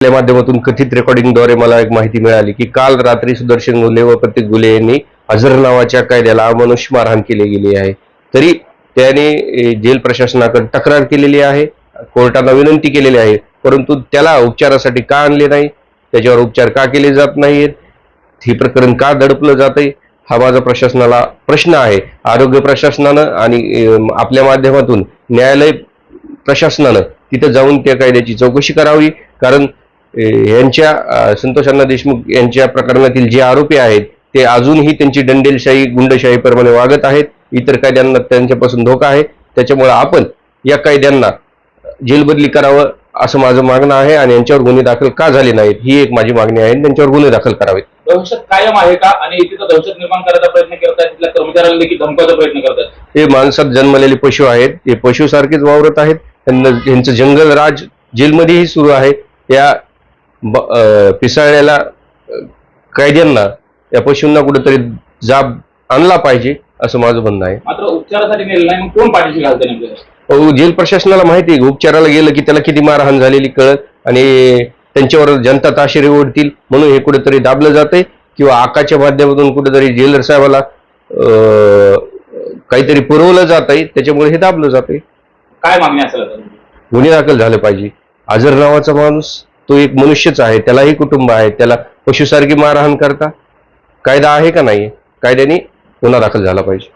आपल्या माध्यमातून कथित रेकॉर्डिंगद्वारे मला एक माहिती मिळाली की काल रात्री सुदर्शन घुले व प्रतीक घुले यांनी अझर नावाच्या कायद्याला अमानुष मारहाण केली गेली आहे. तरी त्याने जेल प्रशासनाकडे तक्रार केलेली आहे, कोर्टाला विनंती केलेली आहे, परंतु त्याला उपचारासाठी का आणले नाही, त्याच्यावर उपचार का केले जात नाहीत, हे प्रकरण का दडपलं जातंय, हा माझा प्रशासनाला प्रश्न आहे. आरोग्य प्रशासनानं आणि आपल्या माध्यमातून न्यायालय प्रशासनानं तिथं जाऊन त्या कायद्याची चौकशी करावी. कारण यांच्या संतोष अण्णा देशमुख यांच्या प्रकरणातील जे आरोपी आहेत ते अजूनही त्यांची दंडेलशाही गुंडशाहीप्रमाणे वागत आहेत. इतर कायद्यांना त्यांच्यापासून धोका आहे. त्याच्यामुळे आपण या कायद्यांना जेलबदली करावं असं माझं मागणं आहे आणि यांच्यावर गुन्हे दाखल का झाले नाहीत ही एक माझी मागणी आहे. त्यांच्यावर गुन्हे दाखल करावेत. दहशत कायम आहे का आणि तिथं दहशत निर्माण करायचा प्रयत्न करतात, तिथल्या कर्मचाऱ्यांना देखील धमकायचा प्रयत्न करतात? हे माणसात जन्मलेले पशु आहेत, ते पशुसारखेच वावरत आहेत. त्यांचं जंगल राज जेलमध्येही सुरू आहे. या पिसाळलेल्या कायद्यांना या पशूंना कुठेतरी जाब आणला पाहिजे असं माझं म्हणणं आहे. मात्र उपचारासाठी नेलं नाही, मग कोण पाठीशी घालते नेमकं? जेल प्रशासनाला माहिती आहे, उपचाराला गेलं की त्याला किती मारहाण झालेली कळत आणि त्यांच्यावर जनता ताशेरे ओढतील म्हणून हे कुठेतरी दाबलं जाते किंवा आकाच्या माध्यमातून कुठेतरी जेलर साहेबाला काहीतरी पुरवलं जात आहे, त्याच्यामुळे हे दाबलं जाते. काय मागणी असेल? गुन्हे दाखल झाले पाहिजे. अझर नावाचा माणूस तो एक मनुष्यच आहे, त्यालाही कुटुंब आहे, त्याला पशुसारखी मारहाण करता कायदा आहे का नाही? कायद्याने गुन्हा दाखल झाला पाहिजे.